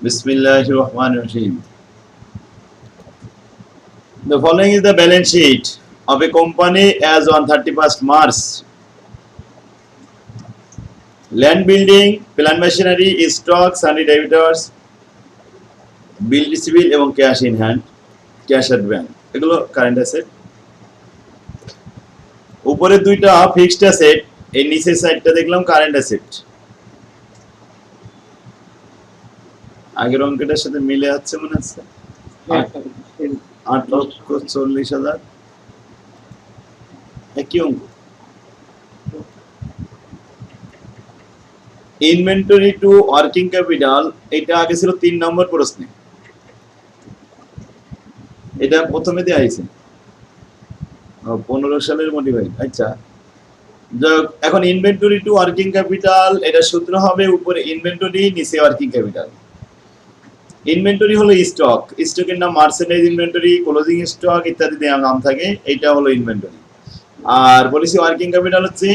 Bismillahir Rahmanir Rahim. The following is the balance sheet of a company as on 31st March. Land building, plant machinery, stocks, sundry debtors, bill receivable এবং cash in hand, cash at bank. এগুলো current asset. উপরে দুইটা fixed asset, এই নিচের সাইডটা দেখলাম current asset. আগের অঙ্কটার সাথে মিলে যাচ্ছে মনে হচ্ছে। 8,40,000 একই অঙ্ক। ইনভেন্টরি টু ওয়ার্কিং ক্যাপিটাল, এটা আগে ছিল 3 নম্বর প্রশ্নে, এটা প্রথমে দিয়ে আইছে 15 সালের মডিফাইড। আচ্ছা, এখন ইনভেন্টরি টু ওয়ার্কিং ক্যাপিটাল, এটা সূত্র হবে উপরে ইনভেন্টরি, নিচে ওয়ার্কিং ক্যাপিটাল। ইনভেন্টরি হলো স্টক, স্টকের নাম মার্চেন্ডাইজ ইনভেন্টরি, ক্লোজিং স্টক ইত্যাদি নাম থাকে, এটা হলো ইনভেন্টরি। আর বলেছি ওয়ার্কিং ক্যাপিটাল হচ্ছে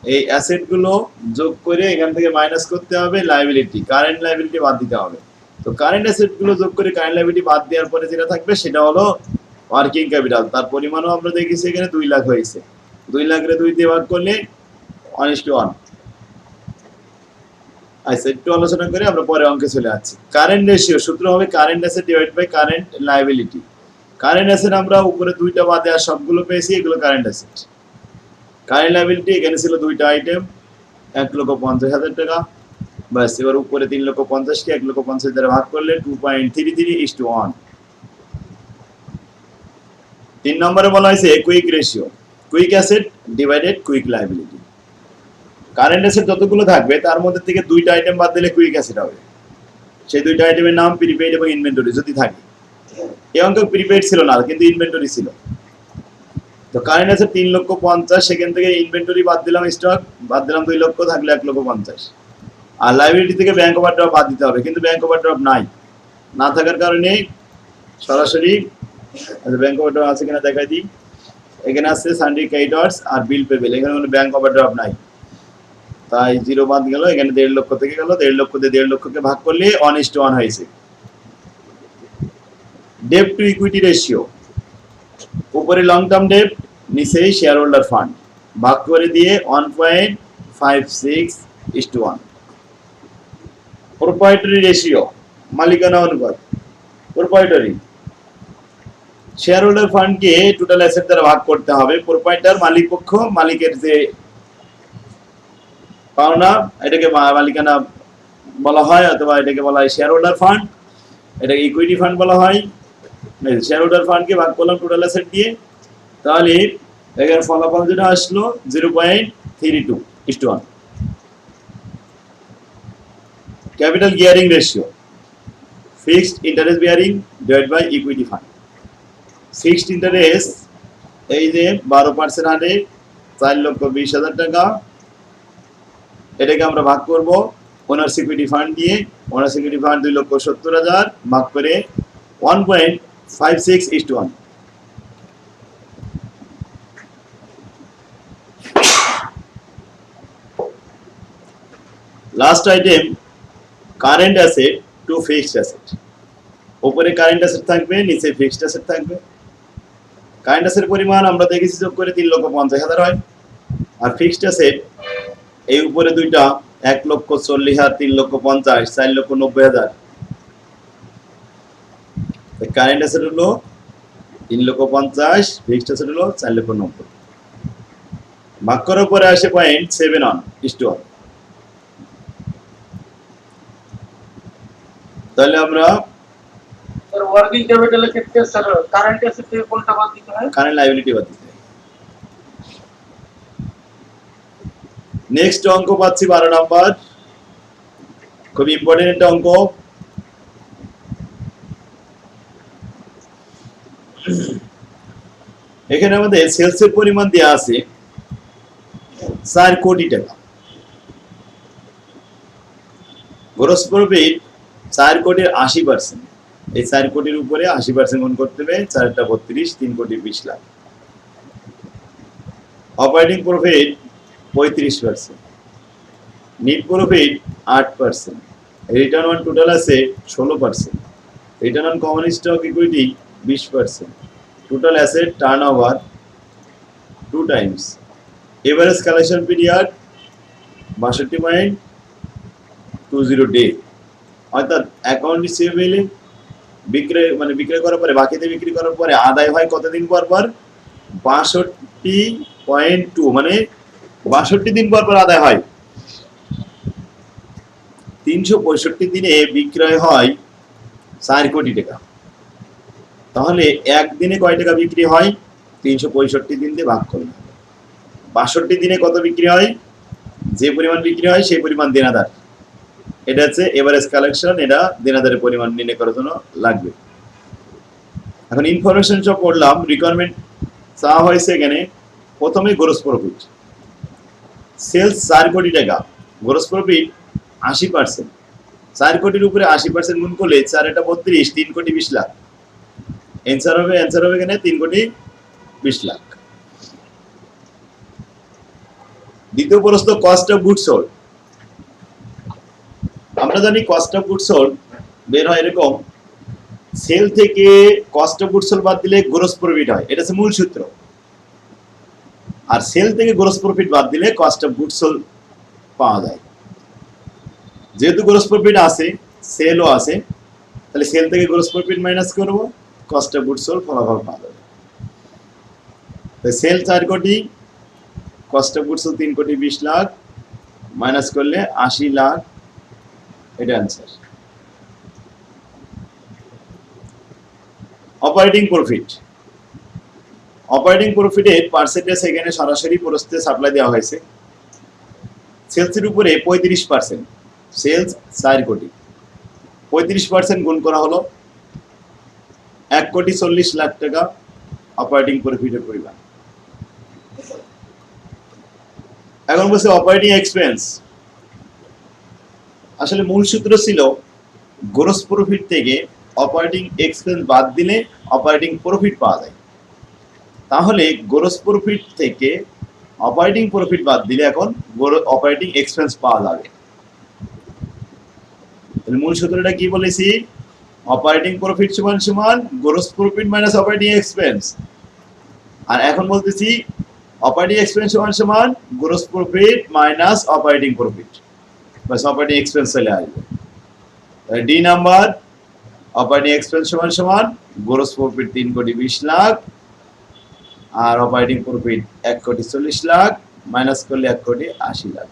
এই অ্যাসেট গুলো যোগ করে এখান থেকে মাইনাস করতে হবে লায়াবিলিটি, কারেন্ট লায়াবিলিটি বাদ দিতে হবে। তো কারেন্ট অ্যাসেট গুলো যোগ করে কারেন্ট লায়াবিলিটি বাদ দেওয়ার পরে যেটা থাকবে সেটা হলো ওয়ার্কিং ক্যাপিটাল। তার পরিমাণও আমরা দেখেছি এখানে 2 লাখ হয়েছে। 2 লাখের 2 দিয়ে ভাগ করলে 1:1। আচ্ছা, একটু আলোচনা করে আমরা পরে অঙ্কে চলে যাচ্ছি। কারেন্ট রেশিও সূত্র হবে current asset divide by current liability. Current asset আমরা উপরে দুইটা বাদে আর সবগুলো পেয়েছি, এগুলো কারেন্ট অ্যাসেট। কারেন্ট লায়াবিলিটি এখানে ছিল দুইটা আইটেম, 1,50,000 টাকা, বাস। এবার উপরে 3,50,000 কে 1,50,000 দ্বারা ভাগ করলে 2.33:1। 3 নম্বরে বলা হয়েছে quick ratio, quick asset divided quick liability. Current asset যতগুলো থাকবে তার মধ্যে থেকে দুইটা আইটেম বাদ দিলে কুইক অ্যাসেট হবে। সেই দুইটা আইটেমের নাম প্রিপেইড এবং ইনভেন্টরি যদি থাকে। এই অঙ্কে প্রিপেইড ছিল না, কিন্তু ইনভেন্টরি ছিল। তো কারেন্ট অ্যাসেট 3,50,000, সেখান থেকে ইনভেন্টরি বাদ দিলাম, স্টক বাদ দিলাম 2 লক্ষ, থাকলে 1,50,000। আর লায়াবিলিটি থেকে ব্যাংক ওভারড্রাফট বাদ দিতে হবে, কিন্তু ব্যাংক ওভারড্রাফট নাই, না থাকার কারণে সরাসরি ব্যাংক ওভারড্রাফট আছে কিনা দেখাই দিই। এখানে আছে সানড্রি ক্রেডিটর্স আর বিল পেবেল, এখানে কোনো ব্যাংক ওভারড্রাফট নাই, তাই 0 বাদ গেল। এখানে 1.5 লক্ষ থেকে গেল, 1.5 লক্ষ দিয়ে 1.5 লক্ষকে ভাগ করলে 1:1 হয়েছে। ডেট টু ইকুইটি রেশিও, উপরে লং টার্ম ডেট, নিচে শেয়ার হোল্ডার ফান্ড, ভাগ করে দিয়ে 1.56:1। প্রোপ্রাইটারি রেশিও, মালিকানা অনুপাত। প্রোপ্রাইটারি শেয়ার হোল্ডার ফান্ডকে টোটাল অ্যাসেট দ্বারা ভাগ করতে হবে। প্রোপ্রাইটার মালিক পক্ষ, মালিকের যে পাওনা, এটাকে মালিকানা বলা হয়, অথবা এটাকে বলা হয় শেয়ার হোল্ডার ফান্ড, এটাকে ইকুইটি ফান্ড বলা হয়। শেয়ার হোল্ডার ফান্ডকে ভাগ করলাম টোটাল অ্যাসেট দিয়ে, তাহলে এখানে ফলাফল যেটা আসলো 0.32:1। Capital gearing ratio, fixed interest bearing divide by equity fund. Fixed interest এই যে 12% হারে 4,20,000 টাকা, এটাকে আমরা ভাগ করব ওনার্স ইকুইটি ফান্ড দিয়ে। ওনার্স ইকুইটি ফান্ড 2,70,000 ভাগ করে 1.56:1। Last item current asset to fixed asset. উপরে কারেন্ট অ্যাসেট থাকবে, নিচে ফিক্সড অ্যাসেট থাকবে। কারেন্ট অ্যাসেট পরিমাণ আমরা দেখেছি যোগ করে 3,50,000 হয়। আর ফিক্সড অ্যাসেট এই উপরে দুইটা 1,40,000, 3,50,000, 4,90,000। কারেন্ট অ্যাসেট হলো 3,50,000, ফিক্সড অ্যাসেট হলো 4,90,000। ভাগ করার পরে আসে 0.71:1। তাহলে আমরা ওয়ার্কিং ক্যাপিটালের ক্ষেত্রে স্যার কারেন্ট অ্যাসেট থেকে কোনটা বাদ দিতে হয়? কারেন্ট লায়াবিলিটি বাদ দিতে হয়। নেক্সট অঙ্ক পাচ্ছি 12 নাম্বার, খুব ইম্পর্টেন্ট একটা অঙ্ক। এখানে আমাদের সেলসের পরিমাণ দেওয়া আছে 4 কোটি টাকা। গ্রস প্রফিট 4 কোটির 80%। এই 4 কোটির উপরে 80% গুণ করতে হবে, 4টা 32, 3,20,00,000। Operating profit 35%, net profit 8%, return on total asset 16%, return on common stock equity 20%, total asset turn over 2 Times, average collection period 62.20 day. অর্থাৎ অ্যাকাউন্ট রিসিভেবল বিক্রয় করার পরে, বাকিতে বিক্রি করার পরে আদায় হয় কতদিন পর পর? 62.2, মানে 62 দিন পর পর আদায় হয়। 365 দিনে বিক্রয় হয় 4 কোটি টাকা। তাহলে একদিনে কয় টাকা বিক্রি হয়? 365 দিন দিয়ে ভাগ করলে 62 দিনে কত বিক্রি হয়? যে পরিমাণ বিক্রি হয় সেই পরিমাণ দেনাদার। এটা হচ্ছে এভারেজ কালেকশন, এটা দেনাদারের পরিমাণ নির্ণয় করার জন্য লাগবে। এখন ইনফরমেশন সব পড়লাম, রিকোয়ারমেন্ট চাওয়া হয়েছে এখানে। প্রথমে গ্রস প্রফিট, সেলস 4 কোটি টাকা, গ্রস প্রফিট 80%, 4 কোটির উপরে 80% গুণ করলে 4 এটা 32, 3 কোটি 20 লাখ। অ্যান্সার হবে এখানে 3 কোটি 20 লাখ। দ্বিতীয় প্রশ্ন, কস্ট অফ গুডস সোল্ড। আমরা জানি কস্ট অফ গুডস সোল্ড বের হয় এরকম, সেল থেকে কস্ট অফ গুডস সোল্ড বাদ দিলে গ্রস প্রফিট হয়, এটা হচ্ছে মূল সূত্র। আর সেল থেকে গ্রস প্রফিট বাদ দিলে কস্ট অফ গুডস সোল্ড পাওয়া যায়। যেহেতু গ্রস প্রফিট আছে, সেলও আছে, তাহলে সেল থেকে গ্রস প্রফিট মাইনাস করব, কস্ট অফ গুডস সোল্ড ফলাফল পাওয়া যাবে। তাই সেল 4 কোটি, কস্ট অফ গুডস সোল্ড 3 কোটি 20 লাখ, মাইনাস করলে 80 লাখ, এটা অ্যান্সার। অপারেটিং প্রফিট, অপারেটিং প্রফিটের পার্সেন্টেজ এখানে সরাসরি প্রস্তুতে সাপ্লাই দেওয়া হয়েছে। সেলসের উপরে 35%, সেলস 4 কোটি, 35% গুণ করা হলো 1 কোটি 40 লাখ টাকা অপারেটিং প্রফিটের পরিমাণ। এখন বলছে অপারেটিং এক্সপেন্স। আসলে মূল সূত্র ছিল গ্রস প্রফিট থেকে অপারেটিং এক্সপেন্স বাদ দিলে অপারেটিং প্রফিট পাওয়া যায়। তাহলে গ্রস প্রফিট থেকে অপারেটিং প্রফিট বাদ দিলে এখন অপারেটিং এক্সপেন্স পাওয়া যাবে। মূল সূত্রটা কি বলেছি? অপারেটিং প্রফিট সমান সমান gross profit minus operating expense. আর এখন বলতেছি অপারেটিং এক্সপেন্স সমান সমান gross profit minus operating profit, বাস অপারেটিং এক্সপেন্স চলে আসবে। ডি নাম্বার, অপারেটিং এক্সপেন্স সমান সমান গ্রস প্রফিট 3 কোটি 20 লাখ আর অপারেটিং প্রফিট 1 কোটি 40 লাখ, মাইনাস করলে 1 কোটি 80 লাখ।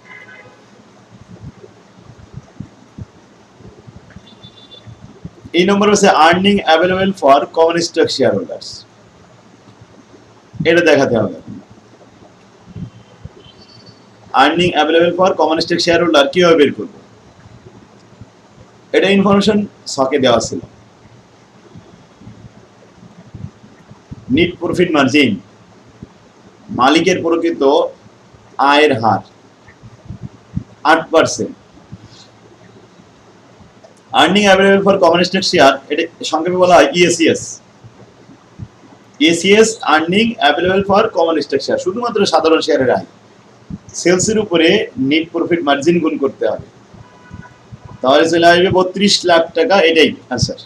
এই নম্বর হচ্ছে earning available for common stock share holders. এটা দেখাতে হবে। Earning available for common stock share holder কিভাবে বের করব? এটা ইনফরমেশন ছকে দেওয়া ছিল। নেট প্রফিট মার্জিন, মালিকের প্রকৃত আয়ের হার 8%। Earning available for common stock share, এটা সংক্ষেপে বলা হয় ইএসিএস। ইএসিএস earning available for common stock share, শুধুমাত্র সাধারণ শেয়ারের আয়। সেলসের উপরে নেট প্রফিট মার্জিন গুণ করতে হবে, তাহলে চলে আসবে 32 লাখ টাকা। এটাই answer.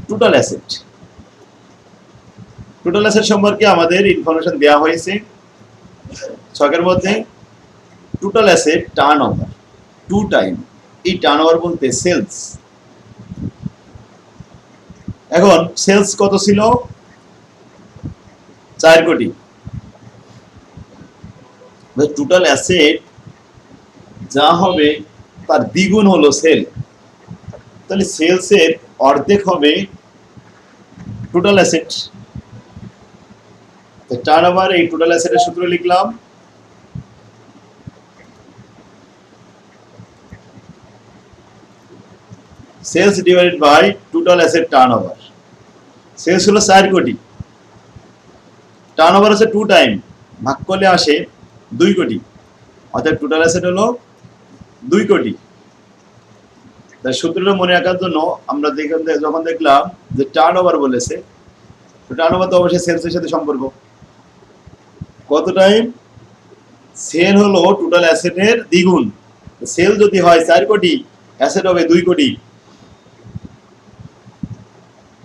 Total asset, total asset সম্পর্কে আমাদের ইনফরমেশন দেওয়া হয়েছে ছকের মধ্যে। Total asset turn over 2 time, এই টার্ন ওভার বলতে সেলস। এখন সেলস কত ছিল? 4 কোটি। টোটাল অ্যাসেট যা হবে তার দ্বিগুণ হলো সেল, তাহলে সেলসের অর্ধেক হবে টোটাল অ্যাসেট। টার্নওভার, এই টোটাল অ্যাসেটের সূত্র লিখলাম, sales divided by total asset turnover. সেলস হলো 4 কোটি, টার্নওভার হচ্ছে 2 টাইম, ভাগ করলে আসে 2 কোটি, অর্থাৎ টোটাল অ্যাসেট হলো 2 কোটি। তাই সূত্রটা মনে রাখার জন্য আমরা যখন দেখলাম যে টার্নওভার বলেছে, তো টার্নওভার তো অবশ্যই সেলসের সাথে সম্পর্ক। কত টাইম? সেল হলো টোটাল অ্যাসেটের দ্বিগুণ, সেল যদি হয় 4 কোটি, অ্যাসেট হবে 2 কোটি।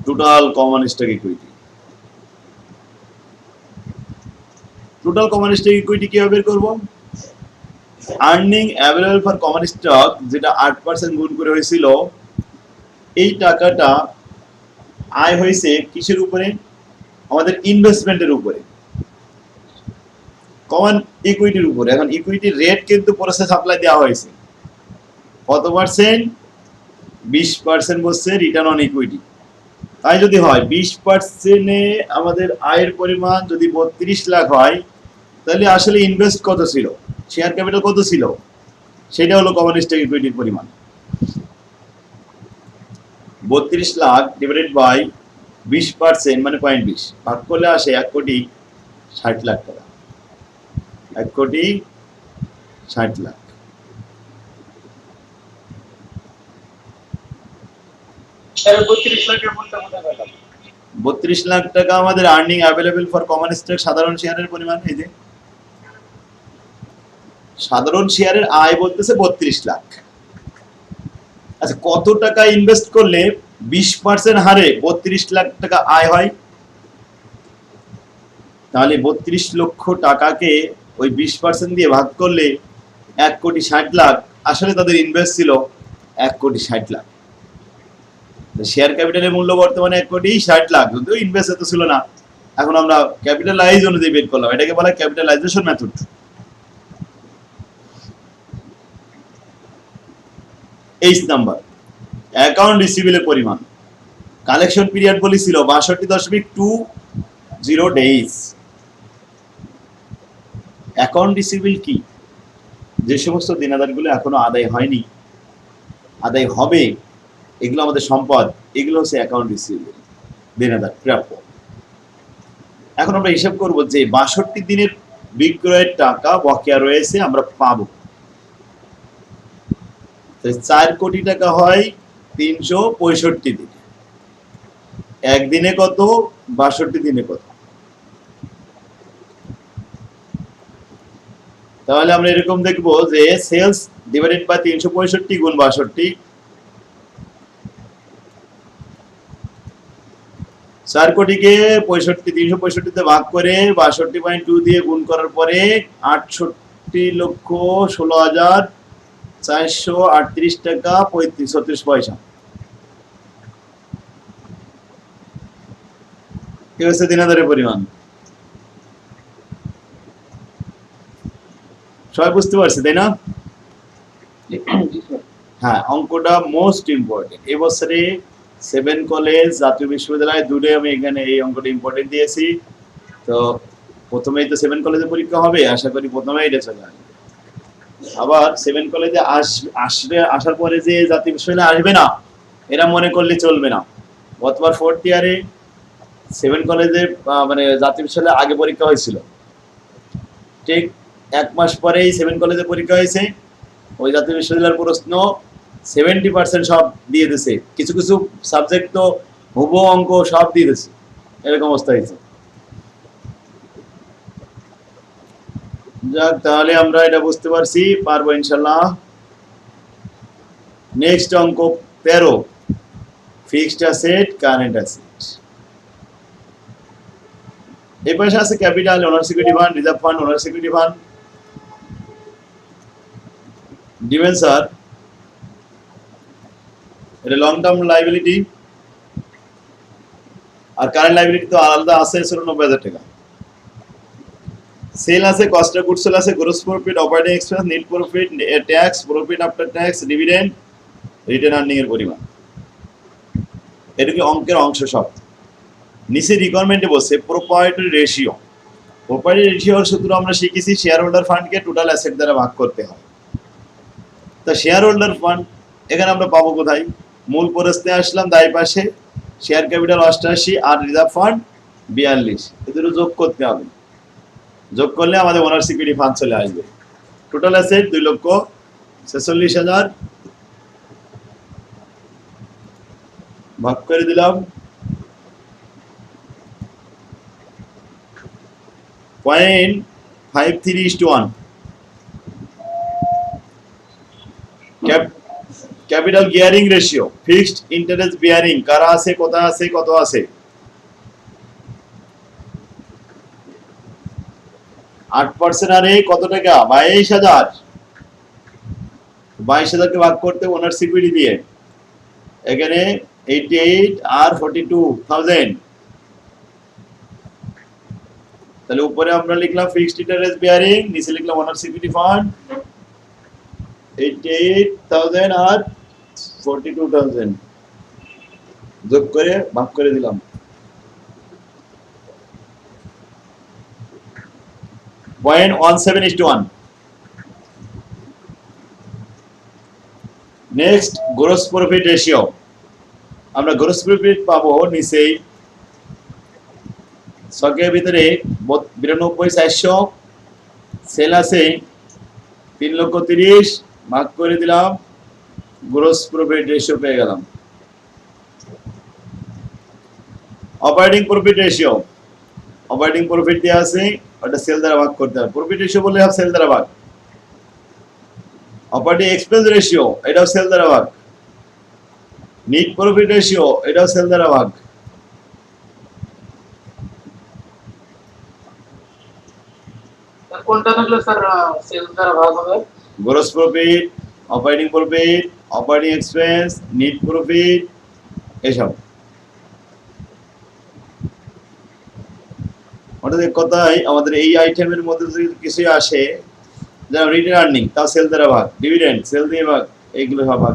Total common stock equity, total common stock equity কিভাবে বের করব? Earning available for common stock যেটা 8% গুণ করে হয়েছিল, এই টাকাটা আয় হয়েছে কিসের উপরে? আমাদের ইনভেস্টমেন্টের উপরে, কমন ইকুইটির উপরে। এখন ইকুইটির রেট কিন্তু প্রসেস সাপ্লাই দেওয়া হয়েছে কত পার্সেন্ট? 20% বলছে রিটার্ন অন ইকুইটি। তাই যদি হয় 20%-এ আমাদের আয়ের পরিমাণ যদি 32 লাখ হয়, তাহলে আসলে ইনভেস্ট কত ছিল, শেয়ার ক্যাপিটাল কত ছিল, সেটা হলো কমন স্টক ইকুইটির পরিমাণ। 32 লাখ ডিভাইডেড বাই 20% মানে 0.20 ভাগ করলে আসে 1 কোটি 60 লাখ টাকা। 1 কোটি 60 লাখ। স্যার 32 লাখের মধ্যে কোথায় পেলাম? 32 লাখ টাকা আমাদের earning available for common stock সাধারণ শেয়ারের পরিমাণ। এই যে সাধারণ শেয়ারের আয় বলতেছে 32 লাখ। আচ্ছা, কত টাকা ইনভেস্ট করলে 20% হারে 32 লাখ টাকা আয় হয়? তাহলে 32 লক্ষ টাকাকে ওই 20% দিয়ে ভাগ করলে 1 কোটি 60 লাখ। আসলে তাদের ইনভেস্ট ছিল 1 কোটি 60 লাখ। শেয়ার ক্যাপিটালের মূল্য বর্তমানে 1 কোটি 60 লাখ, যদিও ইনভেস্ট এত ছিল না। এখন আমরা ক্যাপিটালাইজ অনুযায়ী বের করলাম, এটাকে বলা হয় capitalization method. H number account রিসিভেবলের পরিমাণ, কালেকশন পিরিয়ড বলেছিল 62.20 ডেজ। অ্যাকাউন্ট রিসিভেবল কি? যে সমস্ত দেনাদারগুলো এখনো আদায় হয়নি, আদায় হবে, এগুলো আমাদের সম্পদ, এগুলো হচ্ছে অ্যাকাউন্ট রিসিভেবল, দেনাদার প্রাপ্য। এখন আমরা হিসাব করব যে 62 দিনের বিক্রয়ের টাকা বকেয়া রয়েছে, আমরা পাবো। 4 কোটি টাকা হয় 365 দিনে। একদিনে কত, 62 দিনে কত? তাহলে আমরা এরকম দেখবো যে সেলস ডিভাইডেড বাই 365 গুণ 62। 4 কোটিকে 365 তে ভাগ করে 62.2 দিয়ে গুণ করার পরে 68,16,438 টাকা 36 পয়সা। কি হচ্ছে দিনাদারের পরিমাণ? সবাই বুঝতে পারছে তাই না? হ্যাঁ, অঙ্কটা মোস্ট ইম্পর্টেন্ট। এবছরে 7 কলেজ, জাতীয় বিশ্ববিদ্যালয় দুটোই আমি এখানে এই অঙ্কটা ইম্পর্টেন্ট দিয়েছি। তো প্রথমেই তো 7 কলেজে পরীক্ষা হবে, আশা করি প্রথমেই এটা চলে আসবে। আবার 7 কলেজে আসার পরে যে জাতীয় বিশ্ববিদ্যালয় আসবে না, এরা মনে করলে চলবে না। গতবার 4th ইয়ারে 7 কলেজে মানে জাতীয় বিশ্ববিদ্যালয় আগে পরীক্ষা হয়েছিল, ঠিক 1 মাস পরেই 7 কলেজে পরীক্ষা হয়েছে। ওই জাতীয় বিশ্ববিদ্যালয়ের প্রশ্ন 70% সব দিয়ে দিছে, কিছু কিছু সাবজেক্ট তো হুবহু অঙ্ক সব দিয়ে দিছে, এরকম অবস্থা হয়েছে। যাক, তাহলে আমরা এটা বুঝতে পারছি, পারবো ইনশাল্লাহ। নেক্সট অঙ্ক 13, ফিক্সড অ্যাসেট কারেন্ট অ্যাসেট। এই পাশে আছে ক্যাপিটাল, ওনার সিকিউরিটি ফান্ড, রিজার্ভ ফান্ড, ওনার সিকিউরিটি ফান্ড, ডিবেঞ্চার, এটা লং টার্ম লাইবিলিটি। আর কারেন্ট লাইবিলিটি তো আলাদা আছে, 90,000 টাকা। সেল আছে, কস্ট অফ গুডস সোল্ড আছে, gross profit, operating expense, net profit, tax, profit after tax, dividend, return earning এর পরিমাণ। এটা কি অঙ্কের অংশ সব। নিচে রিকোয়ারমেন্টে বলছে প্রোপ্রাইটারি রেশিও। প্রোপ্রাইটারি রেশিওর সূত্র আমরা শিখেছি, শেয়ার হোল্ডার ফান্ডকে টোটাল অ্যাসেট দ্বারা ভাগ করতে হয়। তা শেয়ার হোল্ডার ফান্ড এখানে আমরা পাবো কোথায়? মূল প্রশ্নে আসলাম, দায় পাশে শেয়ার ক্যাপিটাল 88 আর রিজার্ভ ফান্ড 42, এ দুটো যোগ করতে হবে। যোগ করলে আমাদের ওনার সিকিউরিটি ফান্ড চলে আসবে। টোটাল অ্যাসেট 2,46,000 ভাগ করে দিলাম 0.53:1। Capital gearing ratio, fixed interest bearing কারা আছে, কোথায় আছে, কত আছে? 8% আরে কত টাকা? 22,000। 22,000 কে ভাগ করতে ওনার সিকিউরিটি দিয়ে এখানে 88 আর 42,000। তাহলে উপরে আমরা লিখলাম ফিক্সড ইন্টারেস্ট বিয়ারিং, নিচে লিখলাম ওনার সিকিউরিটি ফান্ড 88,000 আর 42,000 যোগ করে ভাগ করে দিলাম। Point 17:1। Next gross profit ratio. আমরা গ্রোস প্রফিট পাবো নিচেই ছকের ভিতরে 92,400, সেল আছে 3,30,000 ভাগ করে দিলাম, গ্রোস প্রফিট রেশিও পেয়ে গেলাম। Operating profit ratio, operating profit দেওয়া আছে, ওটা সেল দ্বারা ভাগ করতে হবে। প্রফিট রেশিও বললে সেল দ্বারা ভাগ। অপারেটিং এক্সপেন্স রেশিও, এটাও সেল দ্বারা ভাগ। নিট প্রফিট রেশিও, এটাও সেল দ্বারা ভাগ। কোনটা থাকলে স্যার সেল দ্বারা ভাগ হবে? Gross profit, operating profit, operating expense, NEET profit, এসব। অর্থাৎ কথাই আমাদের এই আইটেমের মধ্যে যদি কিছু আসে, যেমন রিটেন আর্নিং, তাও সেল দ্বারা ভাগ, ডিভিডেন্ড সেল দিয়ে ভাগ, এইগুলো সব ভাগ।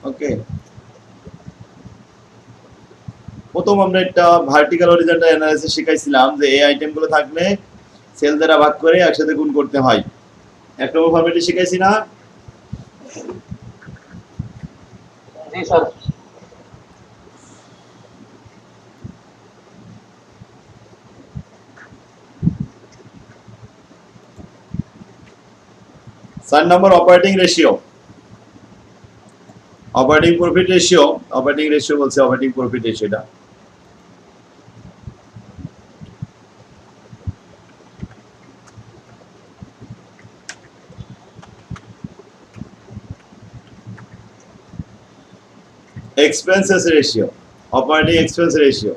ওকে, প্রথম আমরা একটা ভার্টিক্যাল হরিজন্টাল অ্যানালাইসিস শিখাইছিলাম যে এই আইটেমগুলো থাকলে সেল দ্বারা ভাগ করে একসাথে গুণ করতে হয়। এক নম্বর ফরম্যাটে শিখাইছি না? জি sir. 4 number operating ratio. Operating profit ratio, operating ratio বলছে অপারেটিং প্রফিট রেশিওটা। Expenses ratio, operating expense ratio.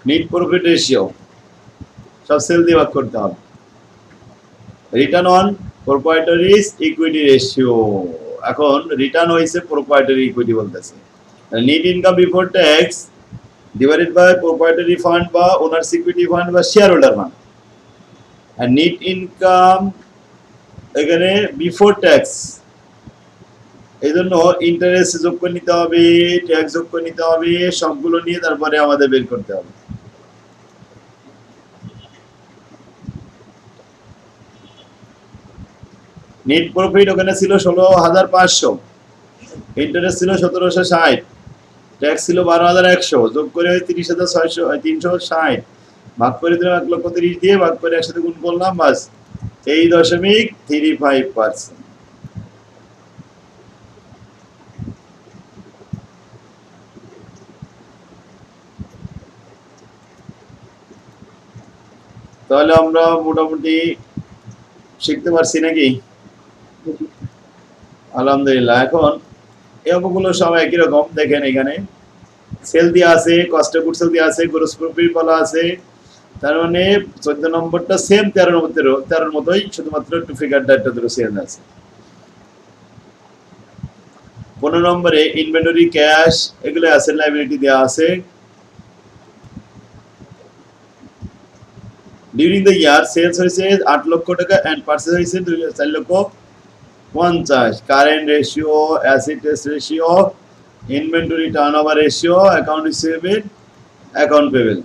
Net profit ratio, সব সেল দিয়ে ভাগ করতে হবে। Return on proprietaries equity ratio, এখন রিটার্ন হইছে প্রোপ্রাইটারি ইকুইটি বলতেছে। Net income before tax divided by proprietary fund বা ওনার্স ইকুইটি ফান্ড বা শেয়ার হোল্ডার ফান্ড। আর নিট ইনকাম এখানে বিফোর ট্যাক্স, এই জন্য ইন্টারেস্ট যোগ করে নিতে হবে, ট্যাক্স যোগ করে নিতে হবে, সবগুলো নিয়ে তারপরে আমাদের বের করতে হবে। নেট প্রফিট ওখানে ছিল 16,500, ইন্টারেস্ট ছিল 1760, ট্যাক্স ছিল 12,100, যোগ করে 30,600, 360 ভাগ করে দিলাম 1,30,000 দিয়ে, ভাগ করে একসাথে গুণ করলাম, বাস 23.35%। তাহলে আমরা মোটামুটি শিখতে পারছি নাকি? আলহামদুলিল্লাহ। এখন এই অঙ্কগুলো সব একই রকম। দেখেন এখানে সেল দিয়ে আছে, কস্ট অফ গুডস সেল দিয়ে আছে, গ্রোস প্রফিট বলা আছে, তার মানে 14 নম্বরটা সেম 13 মতোই, শুধুমাত্র একটু ফিগারটা একটা দুটো চেঞ্জ আছে। 15 নম্বরে ইনভেন্টরি, ক্যাশ, এগুলো অ্যাসেট লায়াবিলিটি দেওয়া আছে। ডিউরিং দ্য ইয়ার সেলস হয়েছে 8 লক্ষ টাকা এন্ড পারচেজ হয়েছে 4,50,000। Current ratio, asset ratio, inventory turnover ratio, account receivable, account payable.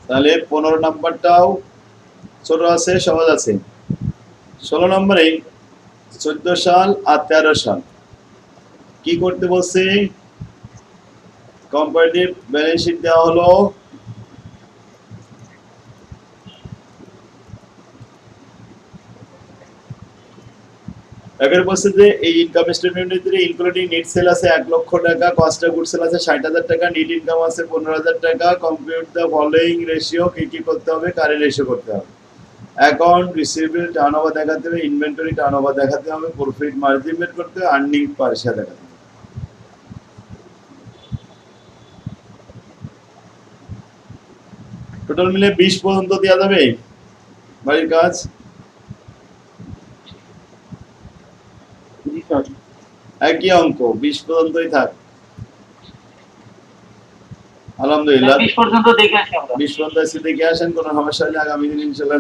তাহলে 15 নাম্বারটাও ছোট আছে, সহজ আছে। 16 নম্বরে 14 সাল আর 13 সাল কি করতে বলছে? কম্পারেটিভ ব্যালেন্স শিট দেওয়া হলো, এবার বলছে যে এই ইনকাম স্টেটমেন্টের ভিতরে ইনক্লুডিং নেট সেল আছে 1 লক্ষ টাকা, কস্ট অফ গুড সেল আছে 60,000 টাকা, নেট ইনকাম আছে 15,000 টাকা। কম্পিউট দ্য ফলোইং রেশিও, কি কি করতে হবে? কারেন্ট রেশিও করতে হবে। অ্যাকাউন্ট রিসিভেবল টার্নওভার দেখাতে হবে, ইনভেন্টরি টার্নওভার দেখাতে হবে, প্রফিট মার্জিন বের করতে হবে, আর্নিং পার শেয়ার দেখাতে হবে। টোটাল মিলে 20 পর্যন্ত দেওয়া যাবে বাড়ির কাজ। জি স্যার। একই অঙ্ক, 20 পর্যন্তই থাক। আলহামদুলিল্লাহ 20 পর্যন্ত দেখে আসি আমরা। 20 পর্যন্ত এসে দেখে আসেন, কোনো সমস্যা হলে আগামী দিন ইনশাআল্লাহ